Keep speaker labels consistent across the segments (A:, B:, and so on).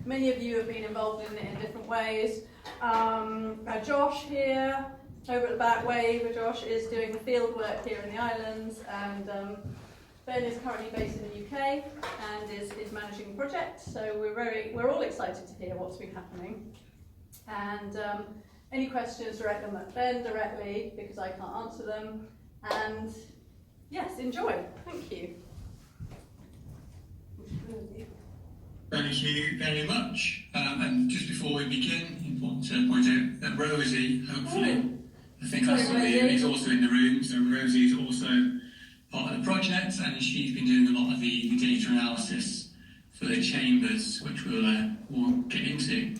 A: Many of you have been involved in it in different ways. Josh here, over at the back, wave, Josh is doing the field work here in the islands, and Ben is currently based in the UK and is managing the project. So we're all excited to hear what's been happening. And any questions, direct them at Ben directly because I can't answer them. And yes, enjoy. Thank you.
B: Thank you very much. And just before we begin, I want to point out that Rosie, hopefully, I think I saw you, is also in the room. So Rosie is also part of the project, and she's been doing a lot of the data analysis for the chambers, which we'll get into.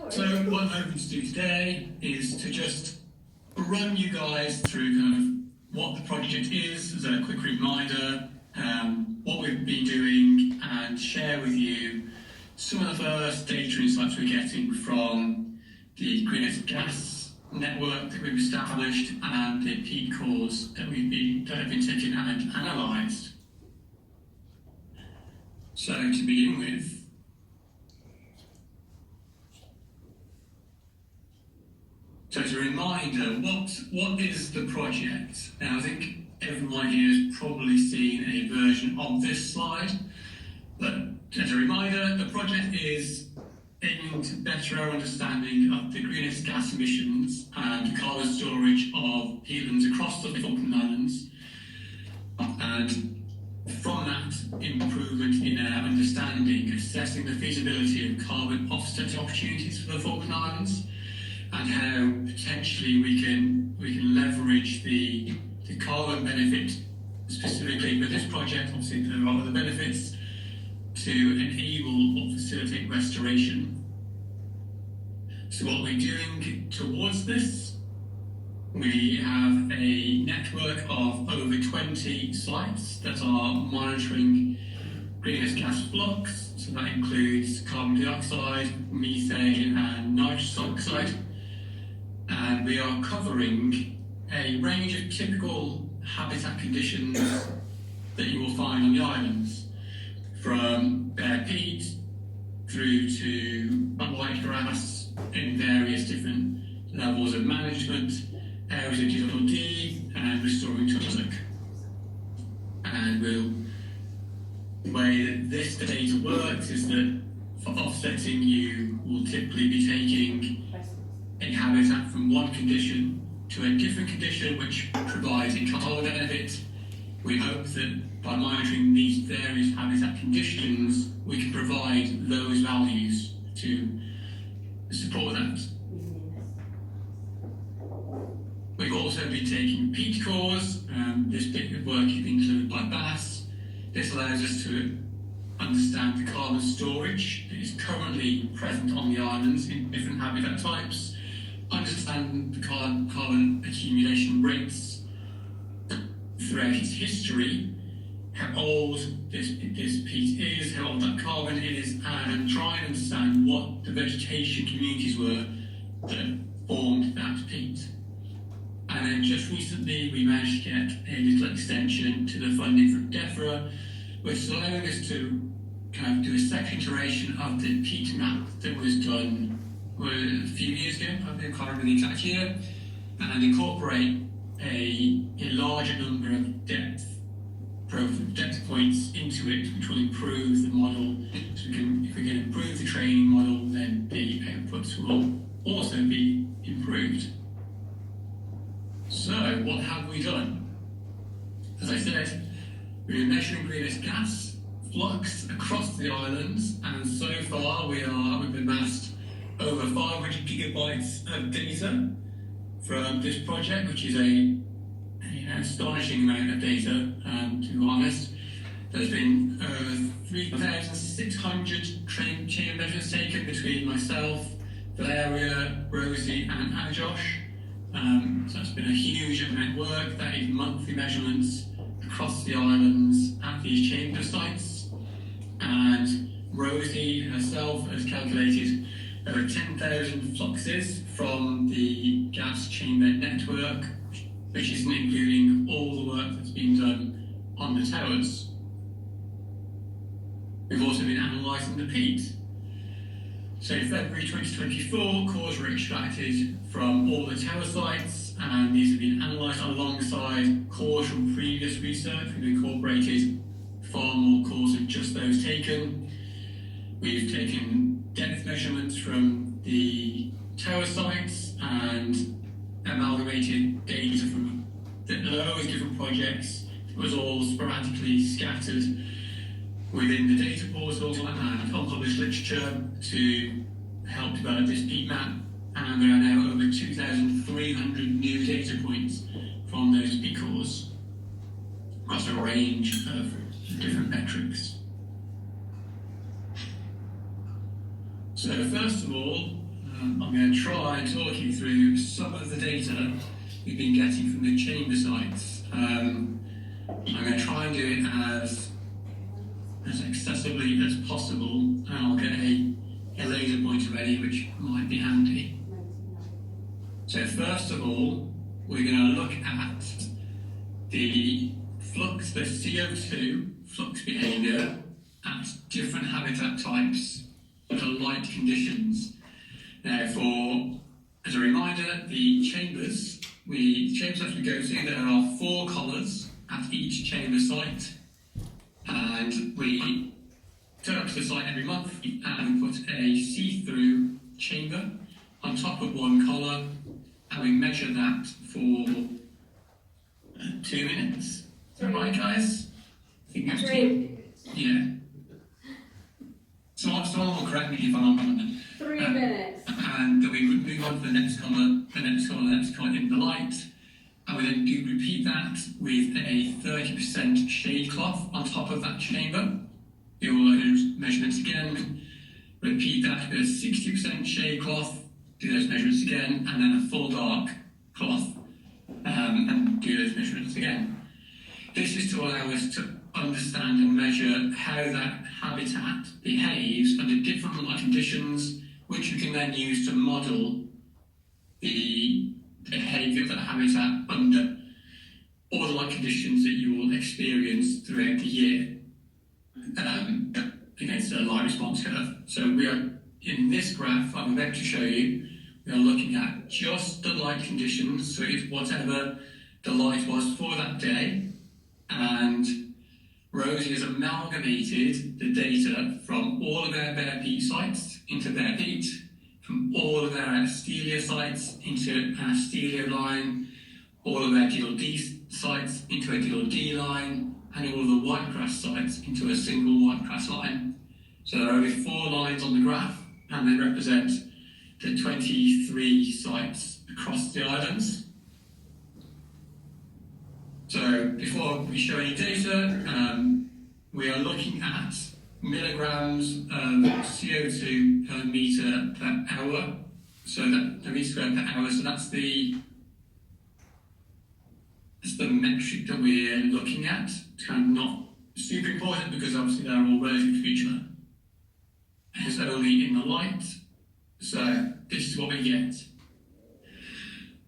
B: So what I'm hoping to do today is to just run you guys through kind of what the project is as a quick reminder, what we've been doing, and share with you some of the first data insights we're getting from the greenhouse gas network that we've established and the peat cores that have been taken and analysed. So to begin with, so as a reminder, what is the project? Now I think everyone here has probably seen a version of this slide, but as a reminder, the project is aiming to better our understanding of the greenhouse gas emissions and carbon storage of peatlands across the Falkland Islands, and from that, improvement in our understanding, assessing the feasibility of carbon offset opportunities for the Falkland Islands, and how potentially we can leverage the carbon benefit specifically for this project. Obviously there are other benefits to enable or facilitate restoration. So what we're doing towards this, we have a network of over 20 sites that are monitoring greenhouse gas flux. So that includes carbon dioxide, methane and nitrous oxide. And we are covering a range of typical habitat conditions that you will find on the islands, from bare peat through to white grass in various different levels of management, areas of D and restoring tussock. And the way that this data works is that for offsetting, you will typically be taking a habitat from one condition to a different condition which provides a carbon benefit. We hope that by monitoring these various habitat conditions, we can provide those values to support that. We've also been taking peat cores. This bit of work has been delivered by BAS. This allows us to understand the carbon storage that is currently present on the islands in different habitat types, understand the carbon accumulation rates throughout its history, how old this peat is, how old that carbon is, and try and understand what the vegetation communities were that formed that peat. And then just recently we managed to get a little extension to the funding from DEFRA, which is allowing us to kind of do a second iteration of the peat map that was done a few years ago, I can't remember the exact year, and incorporate a larger number of depth points into it, which will improve the model. So if we can improve the training model, then the outputs will also be improved. So what have we done? As I said, we've been measuring greenhouse gas flux across the islands, and so far we've amassed over 500 gigabytes of data from this project, which is an astonishing amount of data, to be honest. There's been 3,600 chamber measures taken between myself, Valeria, Rosie and Josh. So that's been a huge amount of work. That is monthly measurements across the islands at these chamber sites. And Rosie herself has calculated over 10,000 fluxes from the gas chamber network, which isn't including all the work that's been done on the towers. We've also been analysing the peat. So in February 2024, cores were extracted from all the tower sites, and these have been analysed alongside cores from previous research. We've incorporated far more cores than just those taken. We've taken depth measurements from the tower sites and amalgamated data from those different projects. It was all sporadically scattered within the data portal and unpublished literature to help develop this peat map, and there are now over 2,300 new data points from those peat cores across a range of different metrics. So first of all, I'm going to try and talk you through some of the data we've been getting from the chamber sites. I'm going to try and do it as accessibly as possible, and I'll get a laser pointer ready, which might be handy. So first of all, we're going to look at the flux, the CO2 flux behaviour at different habitat types under light conditions. Now, as a reminder, the chambers that we go to, there are 4 collars at each chamber site, and we turn up to the site every month and we put a see-through chamber on top of one collar, and we measure that for 2 minutes. Is that right, guys? I think that's 2. Yeah. Someone will correct me if I'm wrong.
C: 3 minutes.
B: And we would move on to the next collar, the next collar in the light. And we then do repeat that with a 30% shade cloth on top of that chamber. Do all those measurements again. Repeat that with a 60% shade cloth. Do those measurements again, and then a full dark cloth, and do those measurements again. This is to allow us to understand and measure how that habitat behaves under different light conditions, which we can then use to model the behaviour of that habitat under all the light conditions that you will experience throughout the year against a light response curve. So we are, in this graph I'm about to show you, we are looking at just the light conditions, so it's whatever the light was for that day, and Rosie has amalgamated the data from all of our bare peat sites into bare peat, from all of our Astelia sites into an Astelia line, all of our DLD sites into a DLD line, and all of the whitegrass sites into a single whitegrass line. So there are only 4 lines on the graph, and they represent the 23 sites across the islands. So before we show any data, we are looking at milligrams of CO2 per metre per hour. So that per metre squared per hour. So that's the metric that we're looking at. It's kind of not super important because obviously they're all relative to each other. It's only in the light. So this is what we get.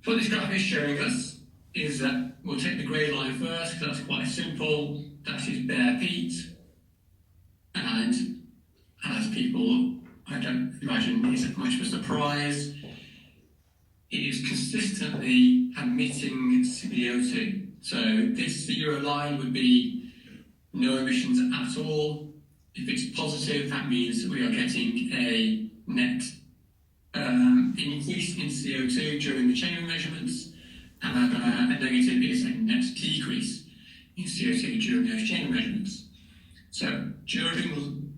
B: What this graph is showing us is that we'll take the grey line first because that's quite simple. That is bare peat. And as people, I don't imagine is much of a surprise, it is consistently emitting CO2. So this 0 line would be no emissions at all. If it's positive, that means that we are getting a net increase in CO2 during the chamber measurements, and a negative is a net decrease in CO2 during those chamber measurements. So during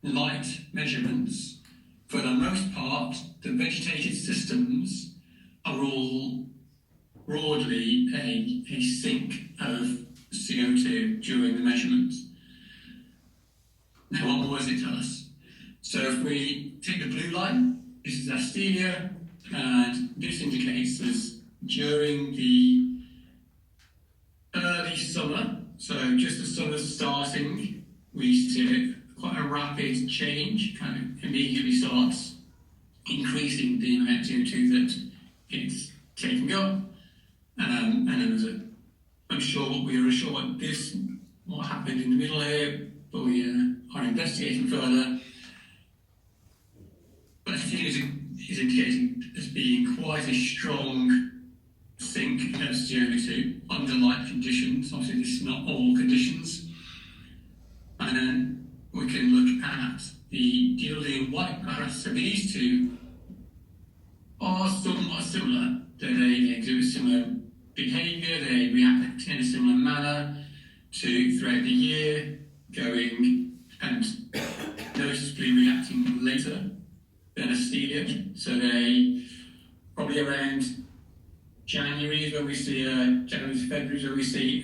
B: light measurements, for the most part, the vegetated systems are all broadly a sink of CO2 during the measurements. Now, what more does it tell us? So if we take the blue line, this is Astelia, and this indicates us during the early summer, so just as summer's starting, we see quite a rapid change, kind of immediately starts increasing the amount of CO2 that it's taking up, and then there's we are unsure what happened in the middle here, but we are investigating further. is indicating as being quite a strong sink of CO2 under light conditions. Obviously, this is not all conditions. And then we can look at the gilding white grass. So these two are somewhat similar. They exhibit similar behaviour, they react in a similar manner throughout the year, going and noticeably reacting later than Astelia. So they probably around January is where we see January to February is where we see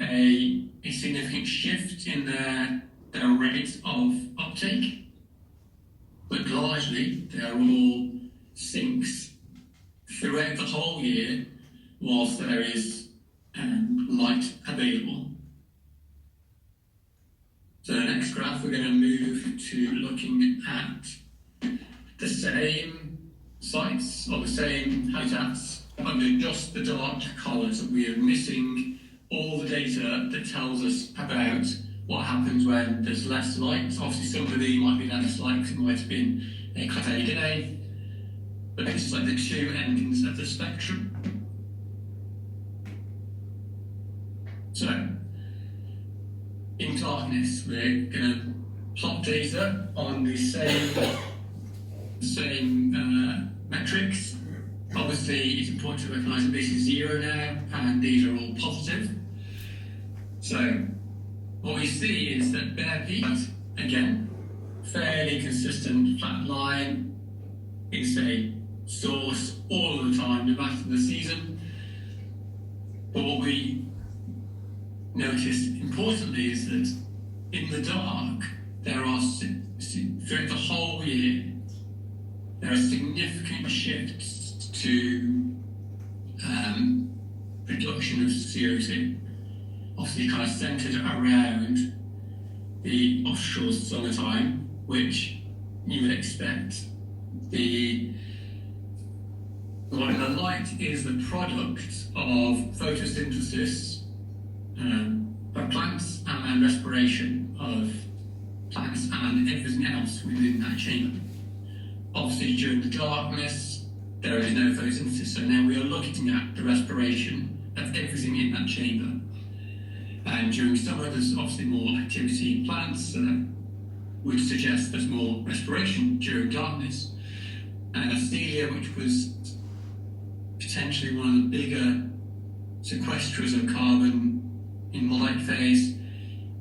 B: a significant shift in their rate of uptake. But largely they are all sinks throughout the whole year whilst there is light available. So the next graph, we're going to move to looking at the same sites or the same habitats under just the dark colours. We are missing all the data that tells us about what happens when there's less light. Obviously some of these might be less light because it might have been a cloudy day, but this is like the two ends of the spectrum. So, in darkness, we're going to plot data on the same metrics. Obviously, it's important to recognise that this is 0 now, and these are all positive. So, what we see is that bare peat, again, fairly consistent flat line. It's a source all of the time, no matter the season. But what we notice importantly is that in the dark, there are, throughout the whole year, there are significant shifts to production of CO2. Obviously kind of centred around the offshore summertime, which you would expect. The light is the product of photosynthesis of plants and respiration of plants and everything else within that chamber. Obviously during the darkness there is no photosynthesis, so now we are looking at the respiration of everything in that chamber. And during summer there's obviously more activity in plants, so that would suggest there's more respiration during darkness. And Astelia, which was potentially one of the bigger sequesters of carbon in the light phase,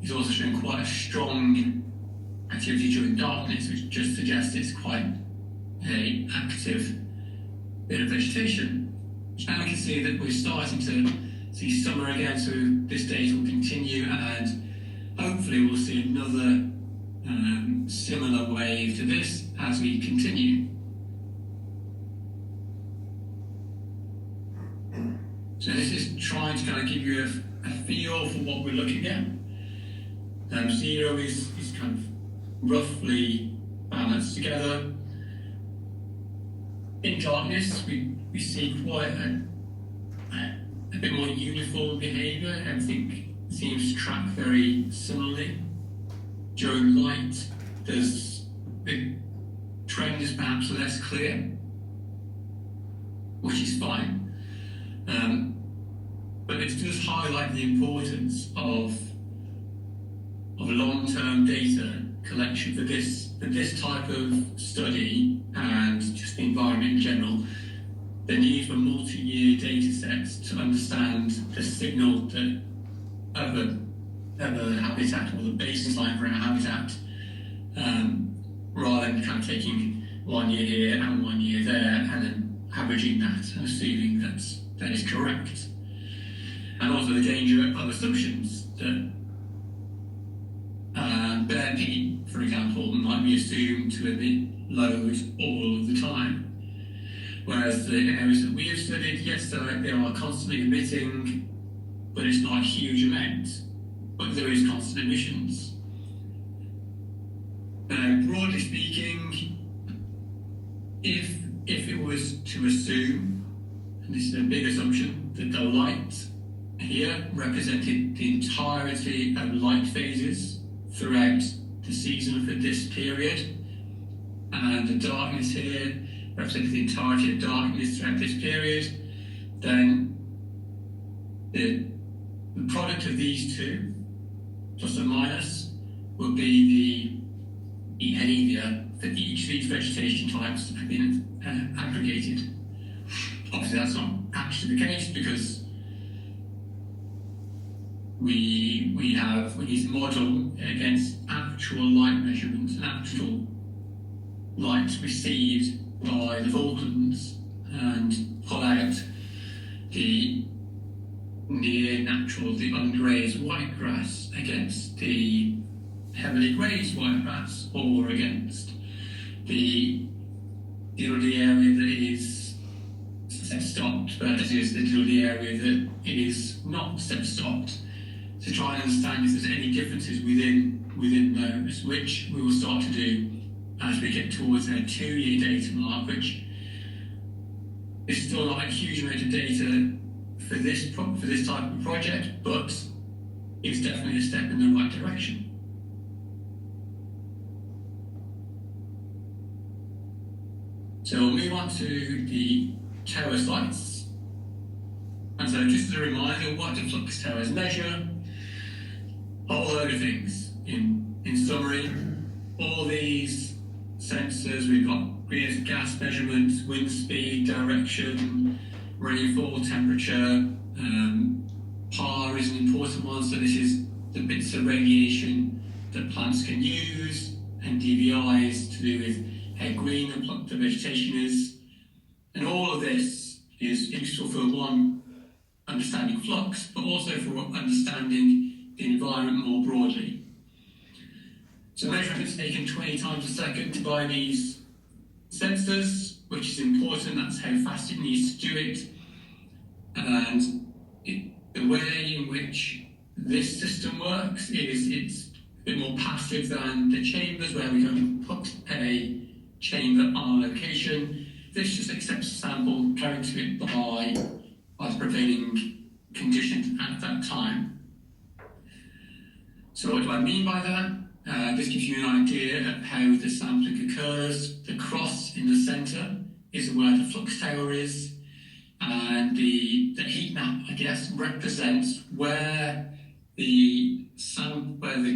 B: is also showing quite a strong activity during darkness, which just suggests it's quite an active bit of vegetation. And we can see that we're starting to see summer again, so this data will continue, and hopefully we'll see another similar wave to this as we continue. So this is trying to kind of give you a feel for what we're looking at. 0 is kind of roughly balanced together. In darkness, we see quite a bit more uniform behaviour. Everything seems to track very similarly. During light, the trend is perhaps less clear, which is fine. But it does highlight the importance of long-term data collection for this type of study and just the environment in general. The need for multi-year data sets to understand the signal that of a habitat or the baseline for a habitat, rather than kind of taking 1 year here and 1 year there and then averaging that and assuming that is correct. And also the danger of assumptions that bare peat, for example, might be assumed to emit loads all of the time. Whereas the areas that we have studied, yes, they are constantly emitting, but it's not a huge amount, but there is constant emissions. Broadly speaking, if it was to assume, and this is a big assumption, that the light here represented the entirety of light phases throughout the season for this period, and the darkness here representing the entirety of darkness throughout this period, then the product of these two, plus or minus, will be the behaviour for each of these vegetation types have been aggregated. Obviously that's not actually the case because we need to model against actual light measurements and actual light received by the Falklands and pull out the near natural, the ungrazed white grass against the heavily grazed white grass, or against the woody area that is set-stopped versus the woody area that is not set-stopped, to try and understand if there's any differences within those, which we will start to do as we get towards our 2-year data mark, which is still not a huge amount of data for this type of project, but it's definitely a step in the right direction. So we'll move on to the tower sites. And so just as a reminder, what do flux towers measure? A whole load of things. In summary, all these sensors, we've got greenhouse gas measurements, wind speed, direction, rainfall, temperature. PAR is an important one, so this is the bits of radiation that plants can use, and DVI is to do with how green the vegetation is. And all of this is useful for one, understanding flux, but also for understanding the environment more broadly. So measurements taken 20 times a second by these sensors, which is important. That's how fast it needs to do it. And the way in which this system works is it's a bit more passive than the chambers, where we can put a chamber on a location. This just accepts a sample carried to it by the prevailing conditions at that time. So what do I mean by that? This gives you an idea of how the sampling occurs. The cross in the centre is where the flux tower is, and the heat map, I guess, represents where the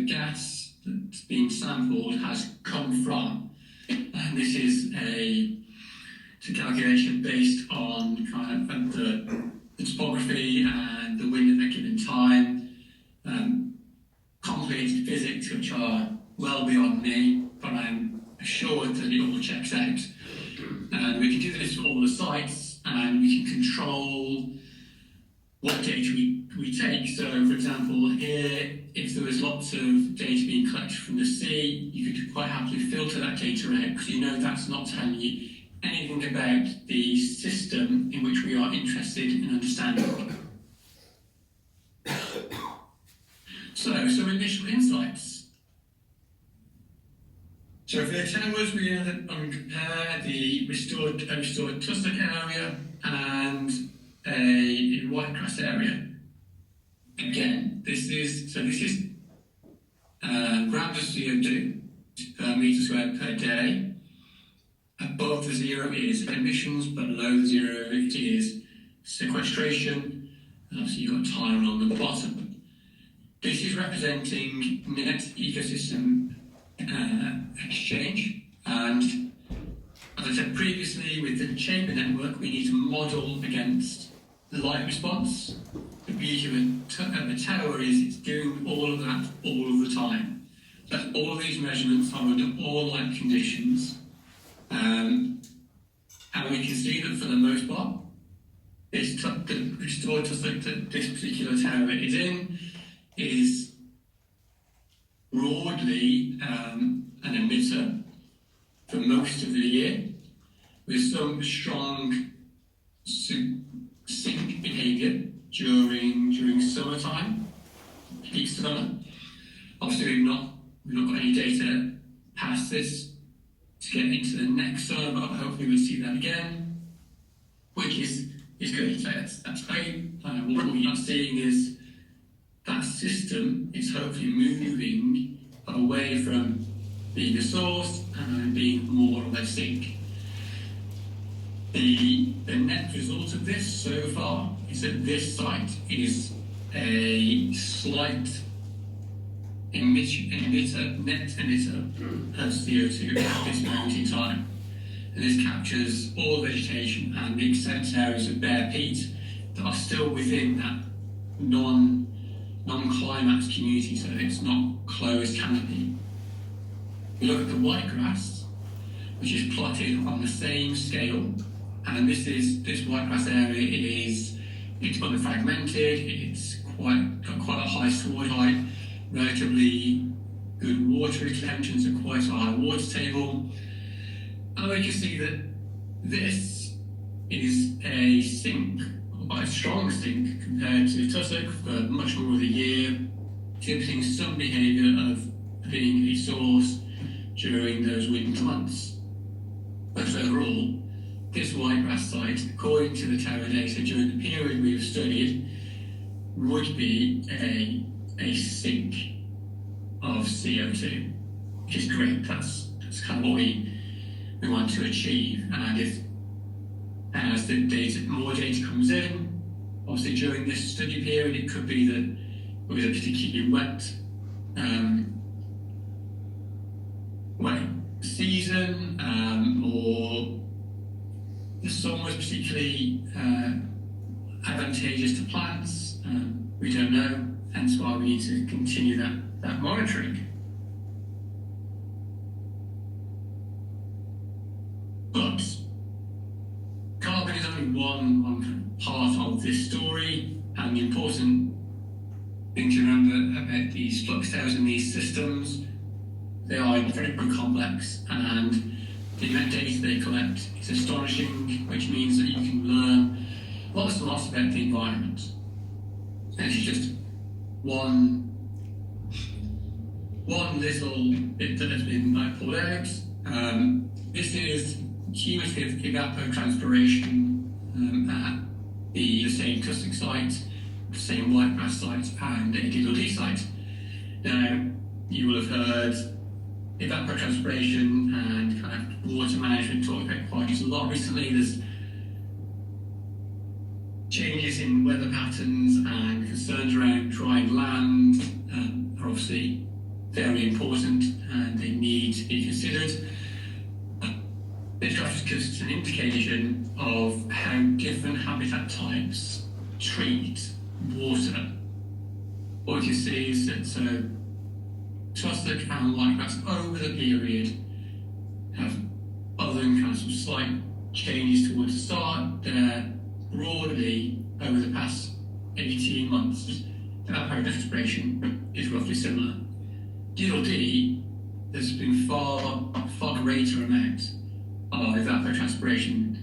B: gas that's being sampled has come from. And this is a calculation based on kind of the topography and the wind at a given time. Complicated physics which are well beyond me, but I'm assured that it all checks out. And we can do this for all the sites, and we can control what data we take. So, for example, here, if there was lots of data being collected from the sea, you could quite happily filter that data out, because you know that's not telling you anything about the system in which we are interested in understanding. So, some initial insights. So for the towers, we compare the restored tussock area and a whitegrass area. Again, this is grams of CO2 per metre squared per day. Above the zero is emissions, below the zero it is sequestration. And obviously you've got time along the bottom. This is representing net ecosystem exchange, and as I said previously, with the chamber network we need to model against the light response. The beauty of the tower is it's doing all of that all of the time. So all of these measurements are under all light conditions, and we can see that for the most part, the restored tussock that this particular tower is in is broadly an emitter for most of the year, with some strong sink behaviour during summertime, peak summer. Obviously, we've not got any data past this to get into the next summer, but hopefully we'll see that again, which is good. So that's great. What we are seeing is that system is hopefully moving away from being a source and being more of a sink. The net result of this so far is that this site is a slight net emitter of CO2 at this moment in time. And this captures all vegetation and the extent areas of bare peat that are still within that non-climax community, so it's not closed canopy. We look at the white grass, which is plotted on the same scale, and this white grass area it's fragmented, it's got quite a high sward height, relatively good water retention, so quite a high water table. And we can see that this is a sink, quite a strong sink compared to tussock for much more of the year, exhibiting some behaviour of being a source during those winter months. But overall, this whitegrass site, according to the Terra data during the period we've studied, would be a sink of CO2, which is great. That's kind of what we want to achieve. And if as more data comes in, obviously during this study period, it could be that it was a particularly wet season, or the sun was particularly advantageous to plants. We don't know, hence why we need to continue that monitoring. But carbon is only one part of this story, and the important thing to remember about these flux tails and these systems, they are incredibly complex, and the amount of data they collect is astonishing, which means that you can learn lots and lots about the environment. And this is just one little bit that has been pulled out. This is cumulative evapotranspiration at the same tussock site, the same whitegrass site, and a diddle-dee site. Now, you will have heard evapotranspiration and kind of water management talked about quite a lot recently. There's changes in weather patterns and concerns around drying land are obviously very important, and they need to be considered. This graph gives us an indication of how different habitat types treat water. What you can see is that tussock and whitegrass over the period have, other than kind of some slight changes towards the start, they're broadly over the past 18 months, evapotranspiration is roughly similar. Diddle-dee, there's been far greater amount of evapotranspiration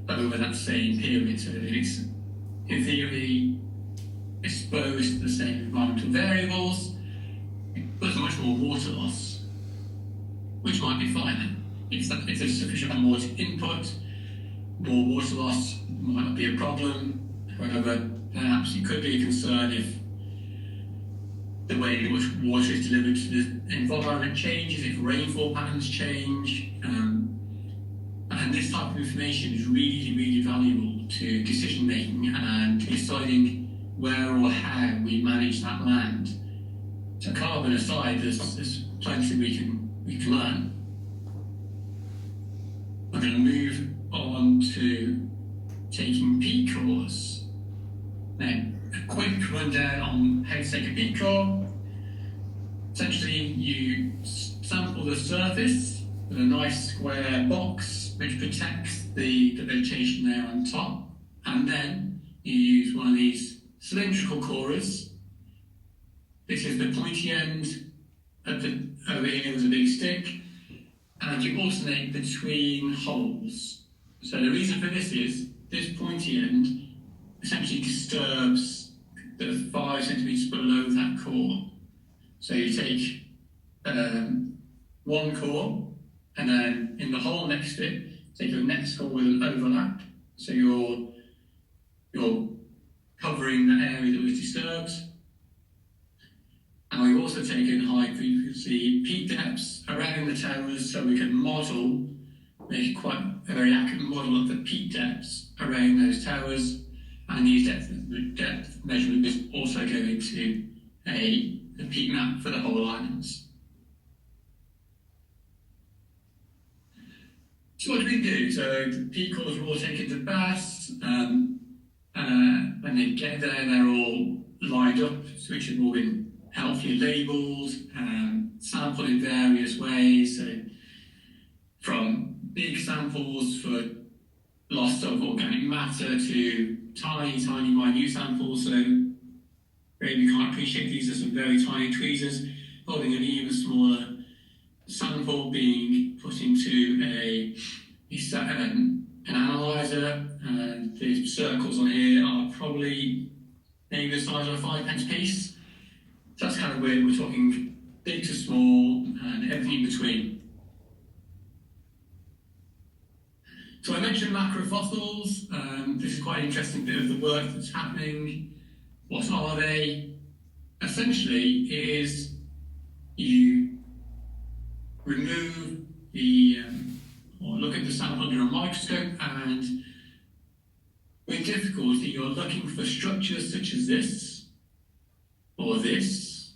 B: over that same period, so it's in theory exposed to the same environmental variables, but there's much more water loss, which might be fine. If there's sufficient water input, more water loss might not be a problem. However, perhaps it could be a concern if the way in which water is delivered to the environment changes, if rainfall patterns change. And this type of information is really, really valuable to decision making and to deciding where or how we manage that land. So carbon aside, there's plenty we can learn. I'm going to move on to taking peat cores. Now, a quick rundown on how to take a peat core. Essentially, you sample the surface with a nice square box which protects the vegetation there on top, and then you use one of these cylindrical corers. This is the pointy end over here with a big stick, and you alternate between holes. So the reason for this is this pointy end essentially disturbs the 5 centimetres below that core. So you take one core, and then in the hole next to it, take your next core with an overlap. So you're covering the area that was disturbed. And we've also taken high frequency peat depths around the towers so we can model make quite a very accurate model of the peat depths around those towers, and these depth measurement is also going to a peat map for the whole islands. So what do we do? So the peat cores are all taken to baths. When they get there, they're all lined up, which have all been helpfully labelled, sampled in various ways. So from big samples for loss of organic matter to tiny, minute samples. So maybe you can't appreciate these are some very tiny tweezers holding an even smaller sample being put into an analyzer. The circles on here are probably maybe the size of a 5p piece. So that's kind of where we're talking big to small and everything in between. So I mentioned macrofossils. This is quite an interesting bit of the work that's happening. What are they? Essentially, it is you remove or look at the sample under a microscope, and with difficulty you're looking for structures such as this, or this,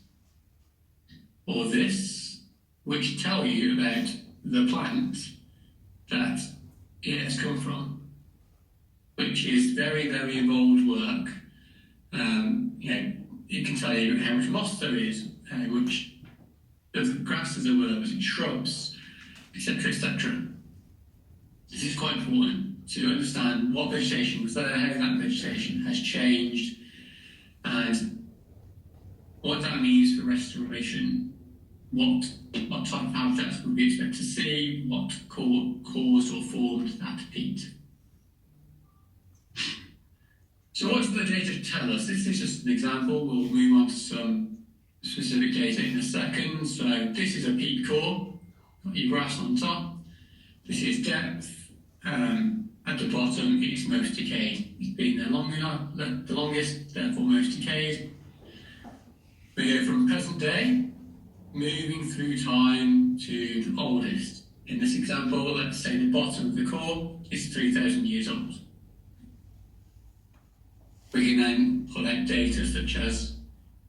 B: or this, which tell you about the plant that it has come from, which is very, very involved work. It can tell you how much moss there is, how much of the grasses there were, was it shrubs, etc., etc. This is quite important to understand what vegetation was there, how that vegetation has changed, and what that means for restoration. What type of habitats would we expect to see? What caused or formed that peat? So what does the data tell us? This is just an example. We'll move on to some specific data in a second. So this is a peat core, got your grass on top. This is depth. At the bottom, it's most decayed. It's been there long enough, the longest, therefore most decayed. We go from present day, moving through time to the oldest. In this example, let's say the bottom of the core is 3,000 years old. We can then pull out data such as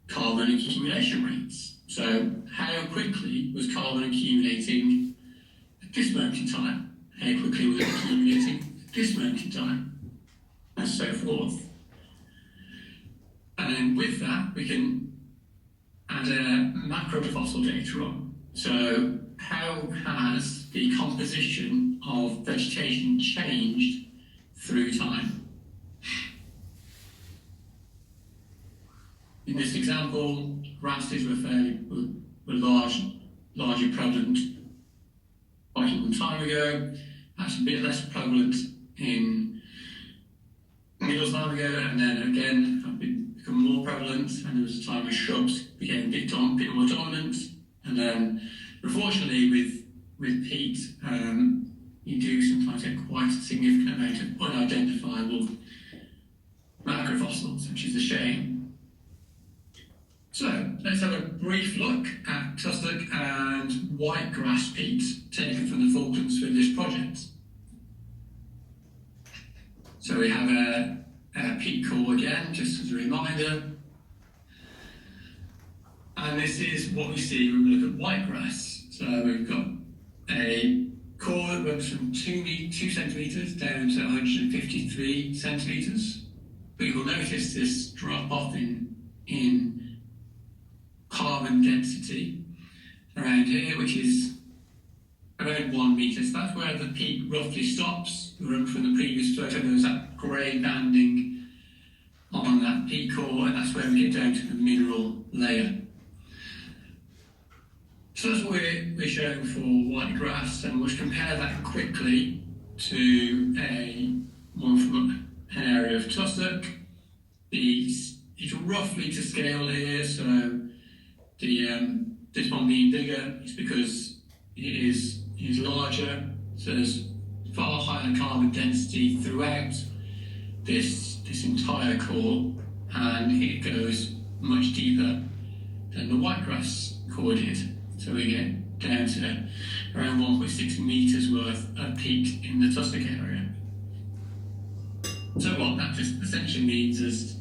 B: carbon accumulation rates. So how quickly was carbon accumulating at this moment in time? How quickly was it accumulating at this moment in time? And so forth. And then with that, we can add a macrofossil data on. So how has the composition of vegetation changed through time? In this example, grasses were largely prevalent quite a long time ago. That's a bit less prevalent in a little time ago, and then again have become more prevalent, and there was a time when shrubs became a bit more dominant, and then unfortunately with peat, you do sometimes get quite a significant amount of unidentifiable macrofossils, which is a shame. So let's have a brief look at tussock and whitegrass peat taken from the Falklands for this project. So we have a peat core again, just as a reminder. And this is what we see when we look at whitegrass. So we've got a core that runs from 2 centimetres down to 153 centimetres. But you will notice this drop off in carbon density around here, which is around 1 metre. So that's where the peat roughly stops. We run from the previous photo, there was that grey banding on that peat core, and that's where we get down to the mineral layer. So that's what we're showing for whitegrass, and we'll compare that quickly to one from an area of tussock. It's roughly to scale here, so this one being bigger is because it is larger, so there's far higher carbon density throughout this entire core, and it goes much deeper than the whitegrass core did. So we get down to around 1.6 metres worth of peat in the tussock area. So what that just essentially means is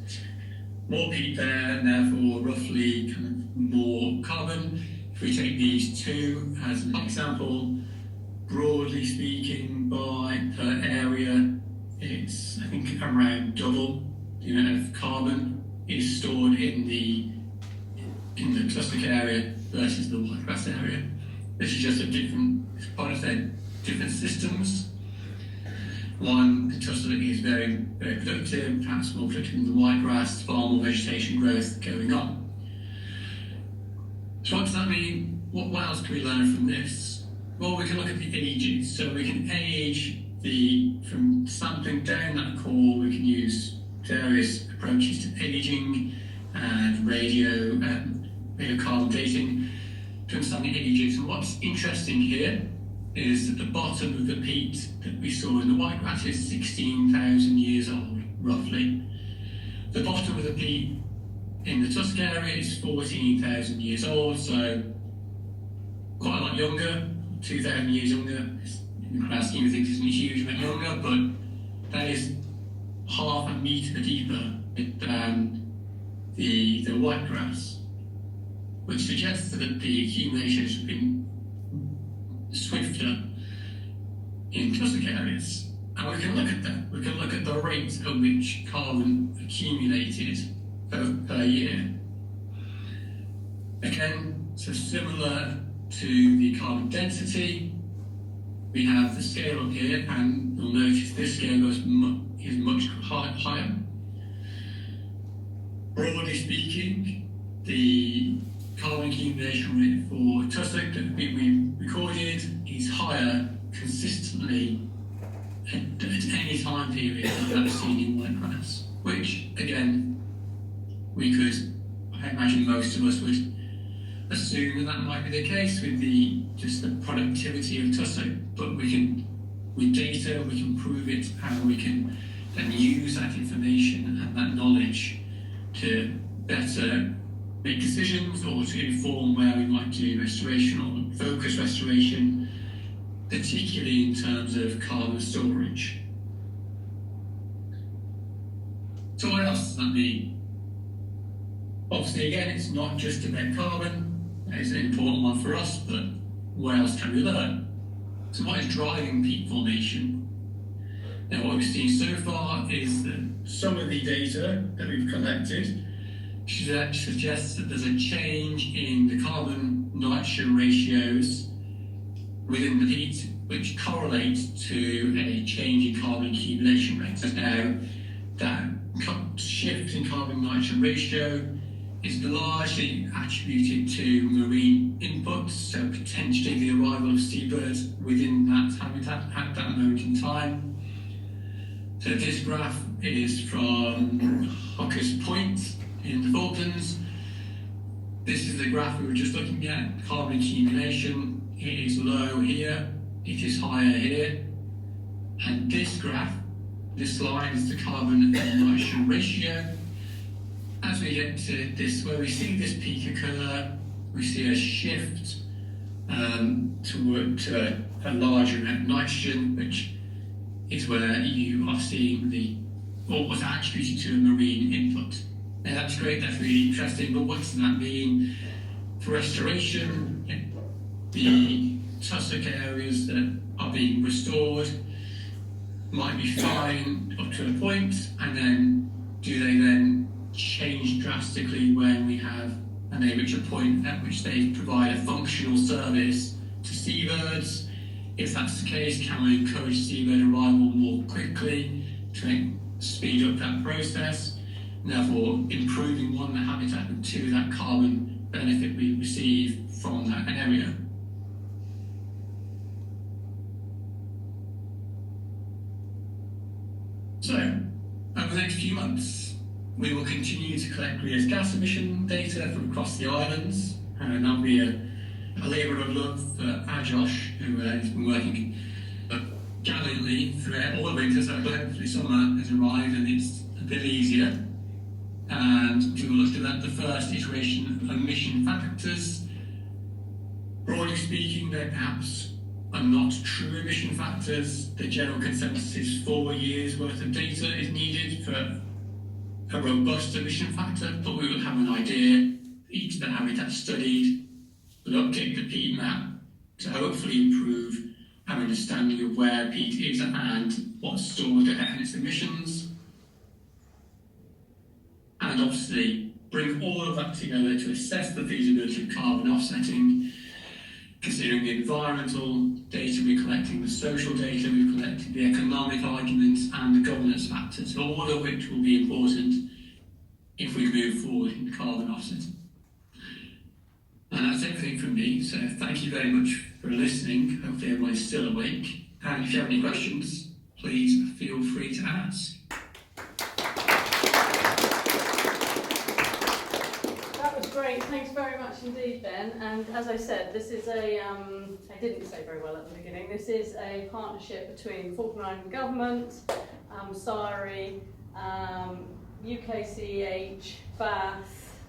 B: more peat there, and therefore roughly kind of more carbon. If we take these two as an example, broadly speaking, per area, it's I think around double the amount of carbon is stored in the tussock area versus the whitegrass area. This is just a different, part of their different systems. One, the tussock is very, very productive, perhaps more productive than the whitegrass, far more vegetation growth going on. So what does that mean? What else can we learn from this? Well, we can look at the ages. So we can age from sampling down that core, we can use various approaches to aging and radiocarbon dating to understand the ages. And what's interesting here is that the bottom of the peat that we saw in the whitegrass is 16,000 years old, roughly. The bottom of the peat in the tussock area is 14,000 years old, so quite a lot younger, 2,000 years younger. In the grand scheme of things, isn't a huge amount younger, but that is half a metre deeper than the whitegrass, which suggests that the accumulation has been swifter in tussock areas. And we can look at that. We can look at the rate at which carbon accumulated per year. Again, so similar to the carbon density, we have the scale up here, and you'll notice this scale is much higher. Broadly speaking, the carbon accumulation rate for tussock that we recorded is higher consistently at any time period than that seen in whitegrass, which again, I imagine most of us would assume that might be the case with just the productivity of tussock, but with data we can prove it, and we can then use that information and that knowledge to better make decisions or to inform where we might do restoration or focus restoration, particularly in terms of carbon storage. So what else does that mean? Obviously, again, it's not just about carbon. It's an important one for us, but what else can we learn? So what is driving peat formation? Now, what we've seen so far is that some of the data that we've collected suggests that there's a change in the carbon-nitrogen ratios within the peat, which correlates to a change in carbon accumulation rates. Now, that shift in carbon-nitrogen ratio is largely attributed to marine inputs, so potentially the arrival of seabirds within that habitat at that moment in time. So this graph is from Hooker's Point in the Falklands. This is the graph we were just looking at, carbon accumulation. It is low here, it is higher here. And this graph, this line is the carbon and nitrogen ratio. As we get to this, where we see this peak occur, we see a shift to a larger amount of nitrogen, which is where you are seeing what was attributed to a marine input. Now that's great, that's really interesting, but what does that mean for restoration? The tussock areas that are being restored might be fine up to a point, and then do they then change drastically when they reach a point at which they provide a functional service to seabirds? If that's the case, can we encourage seabird arrival more quickly to speed up that process, and therefore improving one, the habitat, and two, that carbon benefit we receive from that area? So, over the next few months, we will continue to collect greenhouse gas emission data from across the islands, and that'll be a labour of love for Josh, who has been working gallantly throughout all the winter, so hopefully summer has arrived and it's a bit easier. And we will look at the first iteration of emission factors. Broadly speaking, they're perhaps are not true emission factors. The general consensus is 4 years worth of data is needed for a robust emission factor, but we will have an idea, each of the habitats studied, we'll update the peat map to hopefully improve our understanding of where peat is and what's stored to affect its emissions. And obviously bring all of that together to assess the feasibility of carbon offsetting, considering the environmental data we're collecting, the social data we've collected, the economic arguments and the governance factors, all of which will be important if we move forward in carbon offsetting. And that's everything from me, so thank you very much for listening. Hopefully everyone's still awake. And if you have any questions, please feel free to ask.
A: Great, thanks very much indeed, Ben. And as I said, this is a, I didn't say very well at the beginning, this is a partnership between Falkland Island Government, SARI, UKCH, Bath,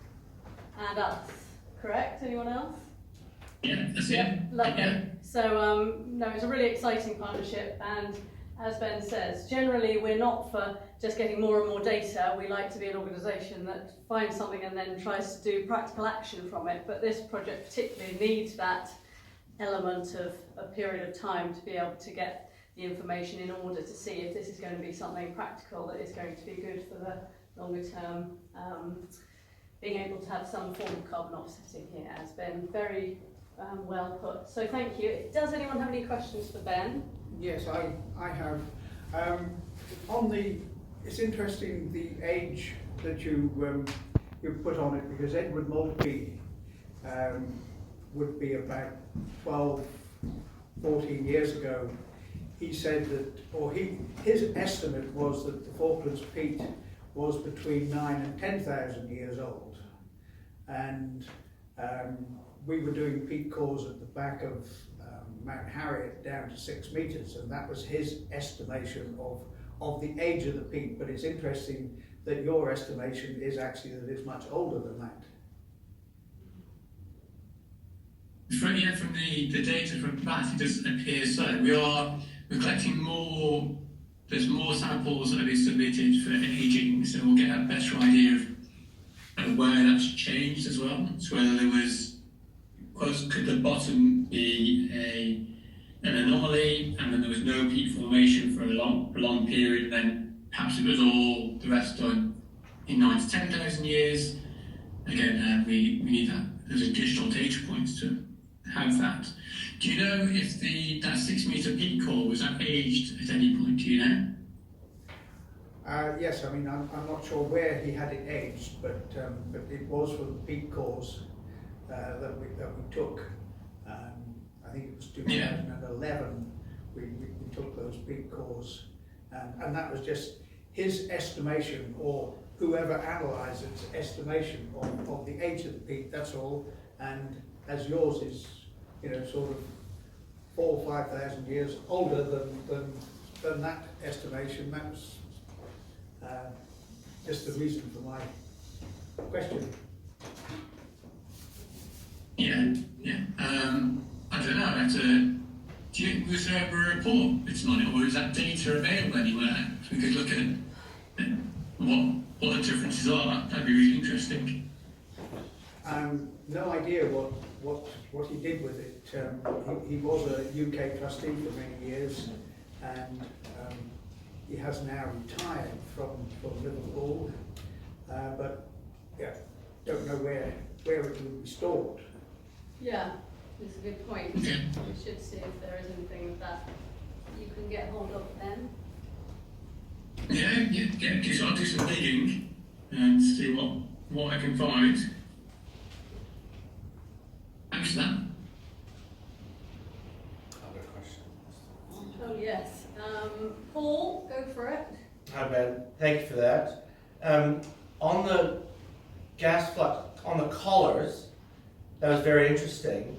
A: and us. Correct? Anyone else?
B: Yeah, that's
A: yeah,
B: it.
A: Lovely.
B: Yeah.
A: So, no, it's a really exciting partnership, and as Ben says, generally we're not for just getting more and more data. We like to be an organisation that finds something and then tries to do practical action from it. But this project particularly needs that element of a period of time to be able to get the information in order to see if this is going to be something practical that is going to be good for the longer term. Being able to have some form of carbon offsetting here has been very well put. So thank you. Does anyone have any questions for Ben?
C: Yes, I have. It's interesting the age that you put on it, because Edward Maltby would be about 12, 14 years ago. He said that, or his estimate was that the Falklands peat was between 9,000 and 10,000 years old, and we were doing peat cores at the back of Mount Harriet down to 6 metres, and that was his estimation of the age of the peat. But it's interesting that your estimation is actually that it's much older than that.
B: From the data from Bath, it does appear so. We're collecting more, there's more samples that have been submitted for aging, so we'll get a better idea of where that's changed as well. So whether there could the bottom be an anomaly, and then there was no peat formation for a long period, and then perhaps it was all the rest done in 9,000 to 10,000 years. Again, we need that. There's additional data points to have that. Do you know if that 6 metre peat core was that aged at any point? Do you know?
C: Yes, I mean I'm not sure where he had it aged, but it was for the peat cores that we took. I think it was 2011. We took those peat cores, and that was just his estimation, or whoever analysed its estimation of the age of the peat. That's all. And as yours is, sort of 4,000 or 5,000 years older than that estimation, that was just the reason for my question.
B: Yeah. I don't know. Was there ever a report written on it, or is that data available anywhere? So we could look at what the differences are. That'd be really interesting.
C: No idea what he did with it. He was a UK trustee for many years, and he has now retired from Liverpool. But yeah, don't know where it would be stored.
A: Yeah, it's a good point. We should see if there is anything of that you can get hold of then.
B: Yeah. I'll do some digging and see what I can find. Thanks for that.
D: Other questions?
A: Oh yes. Paul, go for it.
D: Hi Ben, thank you for that. On the gas flux, on the collars, that was very interesting.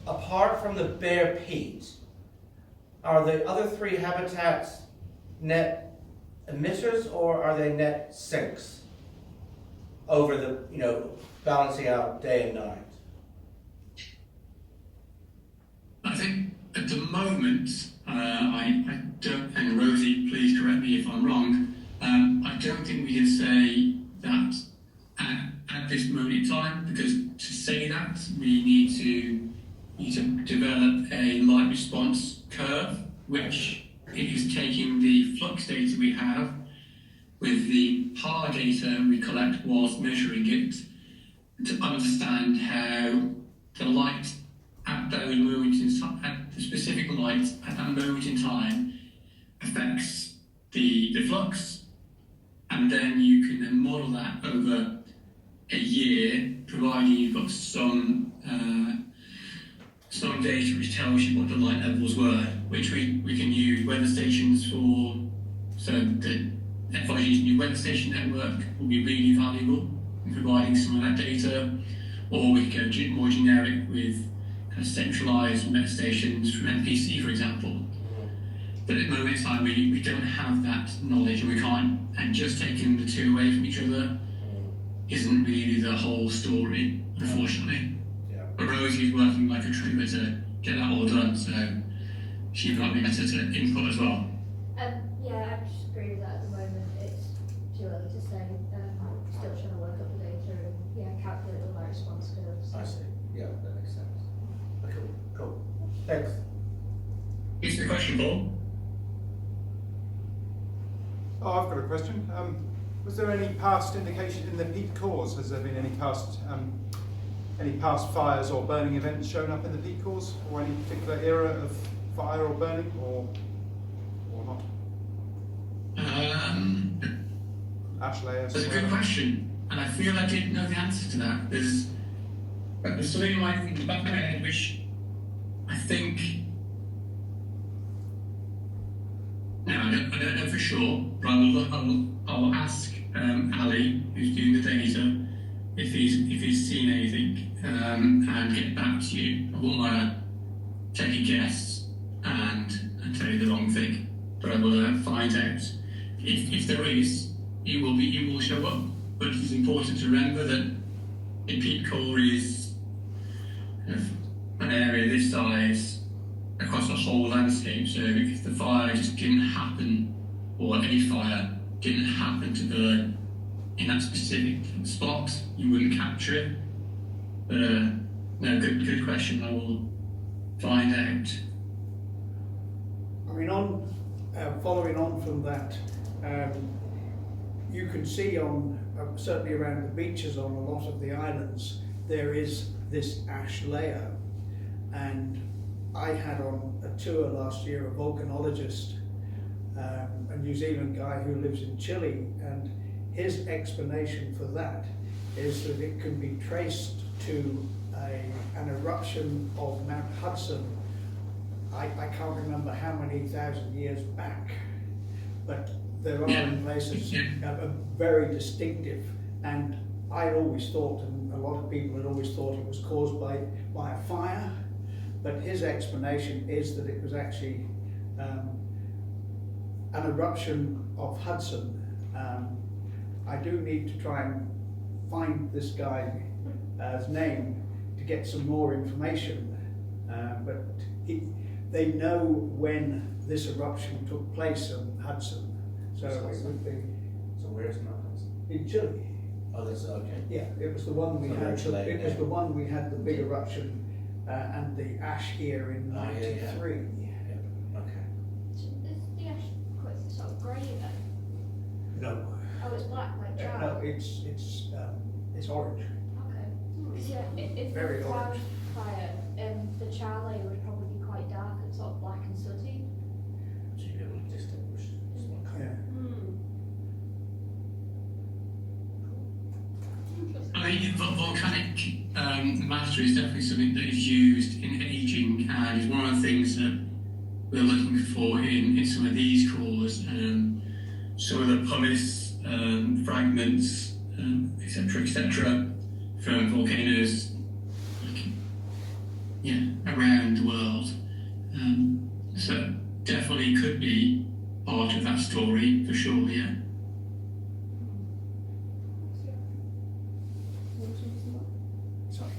D: Apart from the bare peat, are the other three habitats net emitters, or are they net sinks over the, balancing out day and night?
B: at the moment, I don't, and Rosie, please correct me if I'm wrong, I don't think we can say that at this moment in time, because to say that, we need to develop a light response curve, which is taking the flux data we have with the PAR data we collect whilst measuring it to understand how the light at those moments in time, at the specific light at that moment in time affects the flux, and then you can then model that over a year, providing you've got some data which tells you what the light levels were, which we can use weather stations for. So the FIG's new weather station network will be really valuable in providing some of that data, or we could go more generic with kind of centralised met stations from NPC, for example. But at the moment in time, we don't have that knowledge, and we can't, and just taking the two away from each other isn't really the whole story, unfortunately.
D: Yeah.
B: But Rosie's working like a trooper to get that all done, so she might be better to input as well.
E: Yeah, I just agree with that at the moment. It's too early to say. Still trying to work up the data and calculate the light response curves.
D: I see. Yeah, that makes sense. Cool. Thanks.
B: Is the question, Paul?
F: Oh, I've got a question. Was there any past indication in the peat cores? Has there been any past fires or burning events shown up in the peat cores, or any particular era of fire or burning, or not? Ash layers.
B: That's a good question, and I feel I didn't know the answer to that. There's something in the back of my head which I think. No, I don't know for sure, but I'll ask Ali, who's doing the data, if he's seen anything, and get back to you. I won't want to take a guess and tell you the wrong thing, but I will find out. If there is, it will show up. But it's important to remember that a peat core is kind of an area this size across the whole landscape. So if the fire just didn't happen, or any fire didn't happen to burn in that specific spot, you wouldn't capture it. But no, good question. I will find out.
C: I mean, following on from that, you can see on, certainly around the beaches on a lot of the islands, there is this ash layer. And I had on a tour last year a volcanologist, a New Zealand guy who lives in Chile, and his explanation for that is that it can be traced to an eruption of Mount Hudson. I can't remember how many thousand years back, but there are in places very distinctive, and I'd always thought, and a lot of people had always thought, it was caused by a fire, but his explanation is that it was actually an eruption of Hudson. I do need to try and find this guy's name to get some more information, but they know when this eruption took place on Hudson. So it would be.
D: So where's Mount Hudson?
C: In Chile.
D: Oh, that's okay.
C: Yeah, it was the one we had. It was the one we had the big eruption and the ash here in '93.
D: Yeah. Okay.
E: Is the ash quite sort of grey then?
C: No.
E: Oh, it's black like
C: No,
E: charcoal.
C: it's orange.
E: Okay. Because if
C: Very
E: the cloud
C: orange.
E: fire, the char layer would probably be quite dark and sort of black and sooty.
D: So you'd be able to distinguish just one colour.
C: Yeah.
B: I mean, volcanic matter is definitely something that is used in aging, and is one of the things that we're looking for in some of these cores. Some of the pumice fragments, etc., from volcanoes, around the world. So definitely could be part of that story for sure. Yeah.
C: Sorry.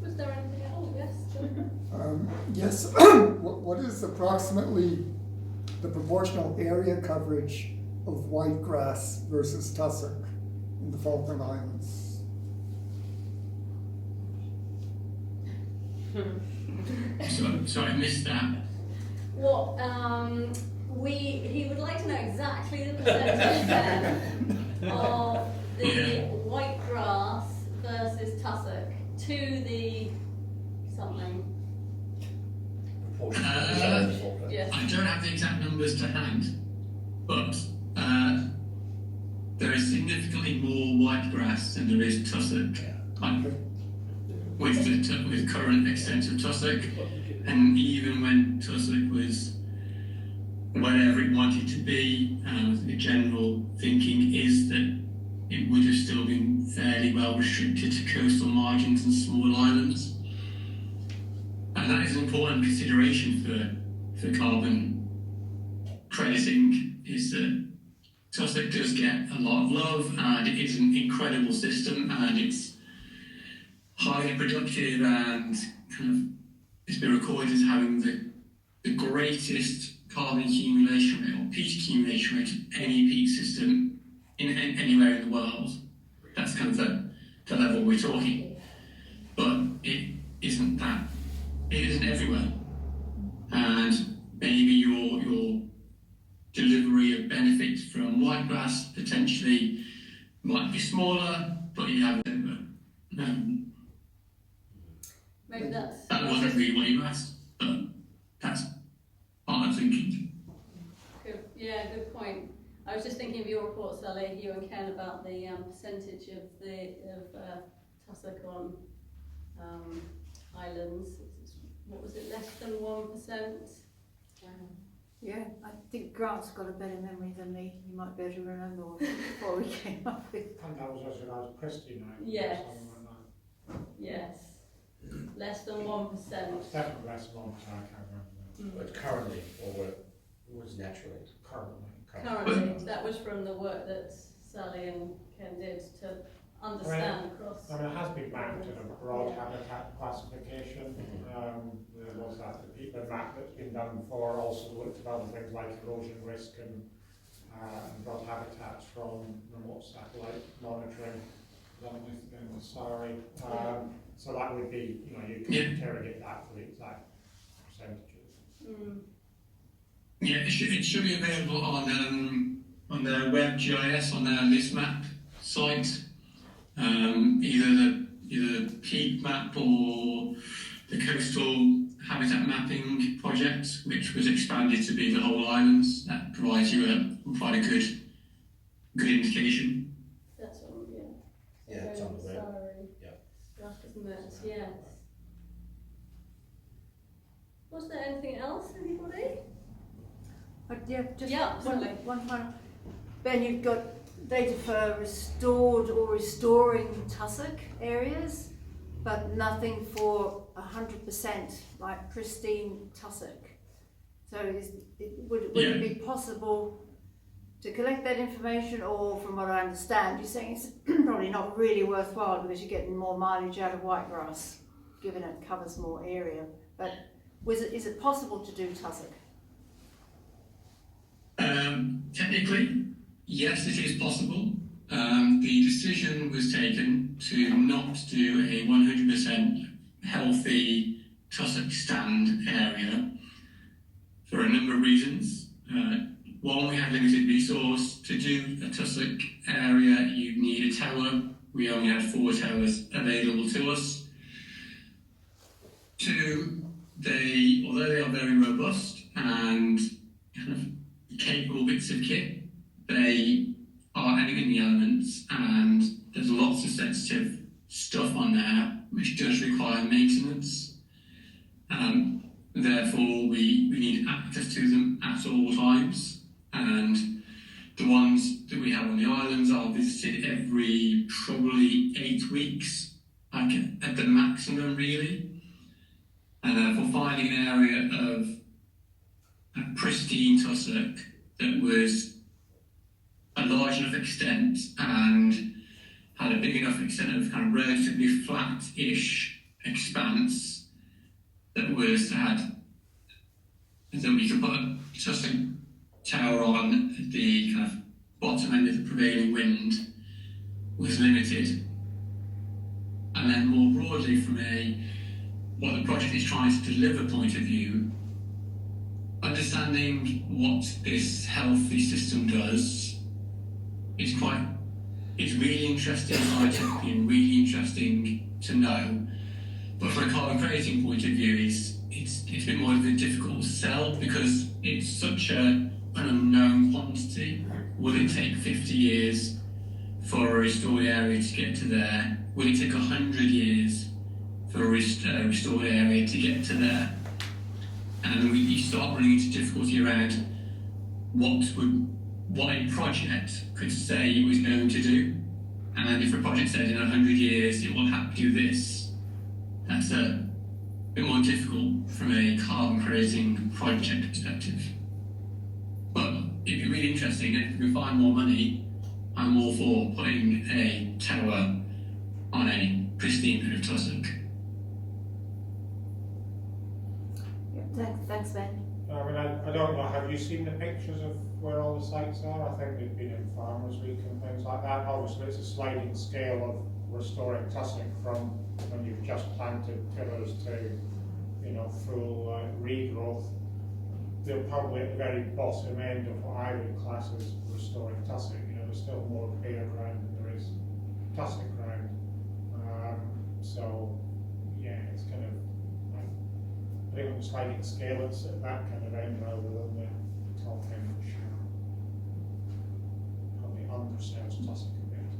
A: Was there anything else? Oh, yes, John.
G: Yes, what is approximately the proportional area coverage of white grass versus tussock in the Falkland Islands?
B: So I missed that.
A: What, he would like to know exactly the percentage then of the white grass versus tussock to the something. Yes.
B: I don't have the exact numbers to hand, but there is significantly more white grass than there is tussock. With current extent of tussock, and even when tussock was whatever it wanted to be, the general thinking is that it would have still been fairly well restricted to coastal margins and small islands. And that is an important consideration for carbon crediting, is that tussock does get a lot of love, and it is an incredible system, and it's highly productive, and kind of it's been recorded as having the greatest carbon accumulation rate or peat accumulation rate of any peat system anywhere in the world. That's kind of the level we're talking. But it isn't that. It isn't everywhere. And maybe your delivery of benefits from whitegrass potentially might be smaller, but you have
A: Maybe that's.
B: that wasn't really what you asked, but that's part of thinking.
A: Good. Yeah, good point. I was just thinking of your report, Sally, you and Ken, about the percentage of tussock on islands. What was it? Less than 1%.
H: Yeah, I think Grant's got a better memory than me. He might be able to remember what we came up with.
I: I think that was as regards Christie now.
A: Yes.
I: Something like that.
A: Yes. Less than 1%.
I: It's definitely less than 1%, I can't remember.
D: But currently, or was naturally?
A: Currently, that was from the work that Sally and Ken did to understand across.
I: I mean, it has been mapped in a broad habitat classification. There was that the Peatland map that's been done before, also looked at other things like erosion risk and broad habitats from remote satellite monitoring, predominantly in the SARI. So that would be, you can interrogate that for the exact percentages.
B: Yeah, it should be available on their web GIS, on their list map site. Either the peat map or the coastal habitat mapping project, which was expanded to be the whole islands. That provides you quite a good indication.
A: That's on,
D: Yeah, it's on the web. Yeah.
A: Stuff, isn't it? Yes. Was there anything else, anybody?
H: Just
A: certainly.
H: one final. Ben, you've got data for restored or restoring tussock areas, but nothing for 100% like pristine tussock. So would it be possible to collect that information, or from what I understand, you're saying it's probably not really worthwhile because you're getting more mileage out of whitegrass, given it covers more area. But is it possible to do tussock?
B: Technically, yes, it is possible. The decision was taken to not do a 100% healthy tussock stand area for a number of reasons. One, we have limited resource. To do a tussock area, you need a tower. We only had 4 towers available to us. 2, although they are very robust and kind of capable bits of kit, they are in the elements, and there's lots of sensitive stuff on there which does require maintenance. Therefore, we need access to them at all times, and the ones that we have on the islands are visited every probably 8 weeks, like at the maximum really. And therefore, finding an area of a pristine tussock that was a large enough extent and had a big enough extent of kind of relatively flat-ish expanse that was that we could put a tussock tower on the kind of bottom end of the prevailing wind was limited. And then more broadly from what the project is trying to deliver point of view, understanding what this healthy system does is really interesting, scientific and really interesting to know. But from a carbon creating point of view, it's a bit more difficult to sell because it's such an unknown quantity. Will it take 50 years for a restored area to get to there? Will it take 100 years for a restored area to get to there? And you start running into difficulty around what a project could say it was going to do. And if a project said in 100 years it will have to do this, that's a bit more difficult from a carbon creating project perspective. But it'd be really interesting, and if we can find more money, I'm all for putting a tower on a pristine bit of tussock.
H: Thanks, Ben.
I: I mean, I don't know, have you seen the pictures of where all the sites are? I think they've been in Farmers Week and things like that. Obviously, it's a sliding scale of restoring tussock from when you've just planted pillars to, full regrowth. They're probably at the very bottom end of what I would class as restoring tussock. There's still more bare ground than there is tussock ground. So, yeah, it's kind of, I think on the sliding scale, it's at that kind of end rather than the top end, which probably undersells tussock a bit.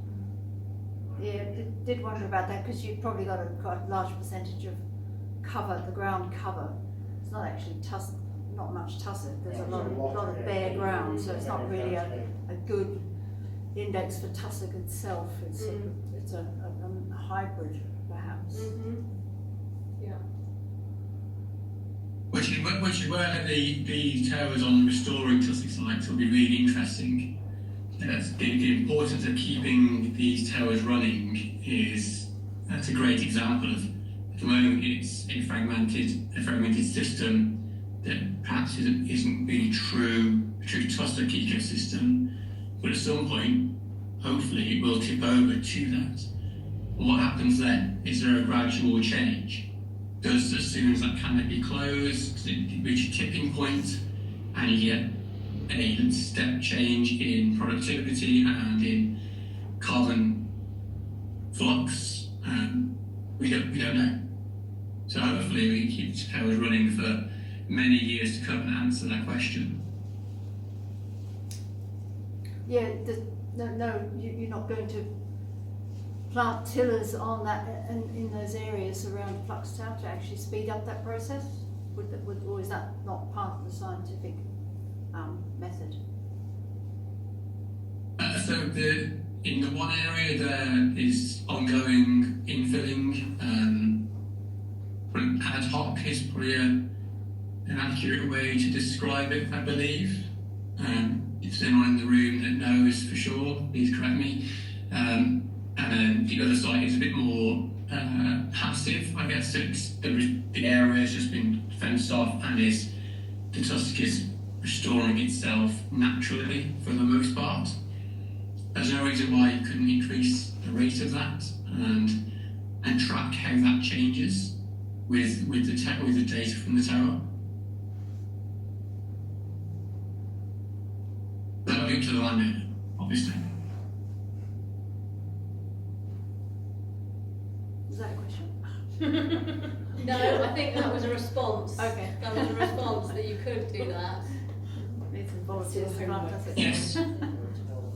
H: Yeah, did wonder about that because you've probably got quite a large percentage of cover, the ground cover. It's not actually tussock, not much tussock. There's a lot of bare ground, so it's not really a good index for tussock itself. It's a hybrid, perhaps.
A: Yeah.
B: Which is where the towers on restoring tussock sites will be really interesting. The importance of keeping these towers running that's a great example of, at the moment it's a fragmented system that perhaps isn't really a true tussock ecosystem, but at some point, hopefully, it will tip over to that. And what happens then? Is there a gradual change? As soon as that canopy closes, does it reach a tipping point, and you get a step change in productivity and in carbon flux? We don't know. So hopefully we can keep the towers running for many years to come and answer that question.
H: Yeah, you're not going to plant tillers on that in those areas around Flux Tower to actually speed up that process? Or is that not part of the scientific method?
B: So in the one area there is ongoing infilling. Ad hoc is probably an accurate way to describe it, I believe. If there's anyone in the room that knows for sure, please correct me. And then the other side is a bit more passive, I guess. The area has just been fenced off and the tussock is restoring itself naturally for the most part. There's no reason why you couldn't increase the rate of that and track how that changes with the data from the tower. That'll be up to the landowner, obviously.
H: Is that a question?
A: No, I think that was a response.
H: Okay.
A: That was a response that you could do that.
H: Need some volunteers to plant tussock.
B: Yes.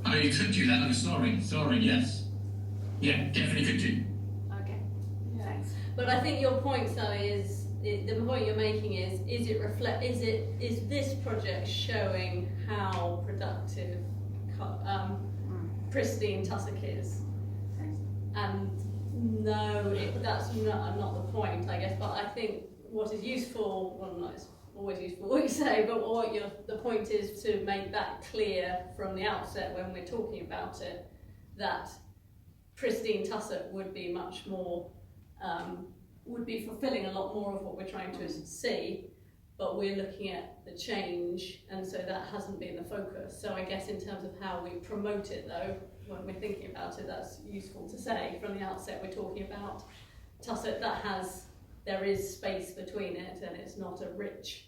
B: Oh, you could do that. I'm sorry, yes. Yeah, definitely could do.
H: Okay, thanks.
A: But I think your point, Sally, is the point you're making is this project showing how productive pristine tussock is?
H: Thanks.
A: And no, that's not the point, I guess. But I think what is useful, well, not always useful what you say, but the point is to make that clear from the outset when we're talking about it, that pristine tussock would be much more would be fulfilling a lot more of what we're trying to see, but we're looking at the change, and so that hasn't been the focus. So I guess in terms of how we promote it though, when we're thinking about it, that's useful to say from the outset. We're talking about tussock there is space between it, and it's not a rich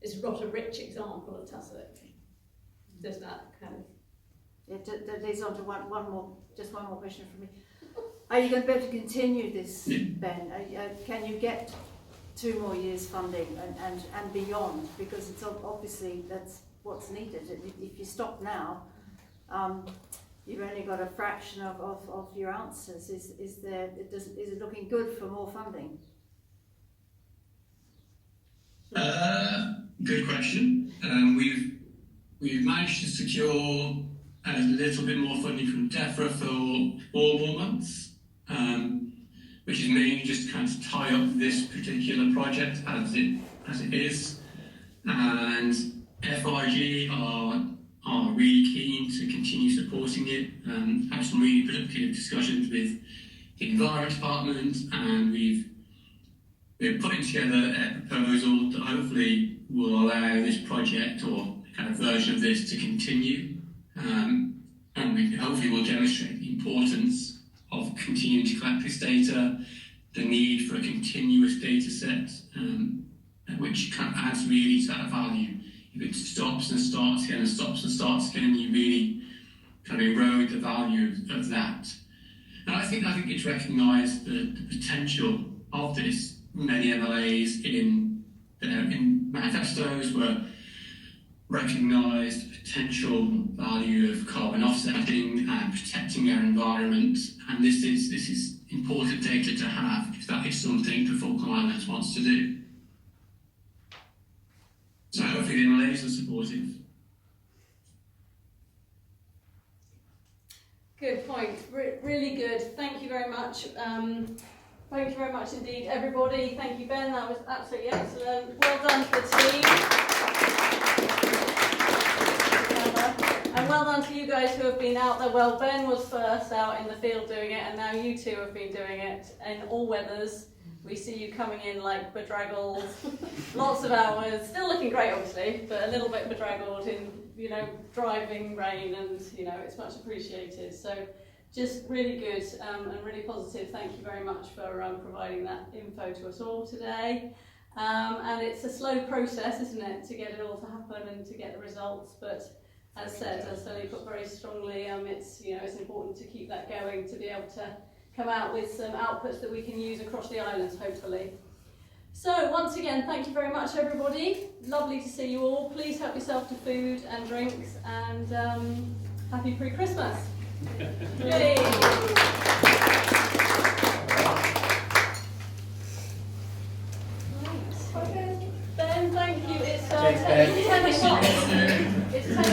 A: example of tussock. Does that kind of...
H: That leads on to one more question from me. Are you going to be able to continue this, Ben? Can you get 2 more years funding and beyond? Because it's obviously that's what's needed. If you stop now, you've only got a fraction of your ounces. Is it looking good for more funding?
B: Good question. We've managed to secure a little bit more funding from DEFRA for 4 more months, which is mainly just to kind of tie up this particular project as it is. And FRG are really keen to continue supporting it. Had some really productive discussions with the Environment Department, and we're putting together a proposal that hopefully will allow this project or kind of version of this to continue, and we hopefully will demonstrate the importance of continuing to collect this data, the need for a continuous data set, which kind of adds really to that value. If it stops and starts again and stops and starts again, you really kind of erode the value of that. And I think it's recognised the potential of this. Many MLAs in manifestos were recognised the potential value of carbon offsetting and protecting our environment, and this is important data to have if that is something the Falkland Islands wants to do. So hopefully the MLAs are supportive.
A: Good point. Really good. Thank you very much. Thank you very much indeed, everybody. Thank you, Ben. That was absolutely excellent. Well done to the team. And well done to you guys who have been out there. Well, Ben was first out in the field doing it, and now you two have been doing it in all weathers. We see you coming in like bedraggled, lots of hours, still looking great obviously, but a little bit bedraggled in, driving rain, and it's much appreciated. So just really good and really positive. Thank you very much for providing that info to us all today. And it's a slow process, isn't it, to get it all to happen and to get the results, but as said, as Sally put very strongly, it's important to keep that going, to be able to come out with some outputs that we can use across the islands, hopefully. So once again, thank you very much, everybody. Lovely to see you all. Please help yourself to food and drinks, and happy pre-Christmas. Yay. Ben, thank you. It's 10 o'clock. It's 10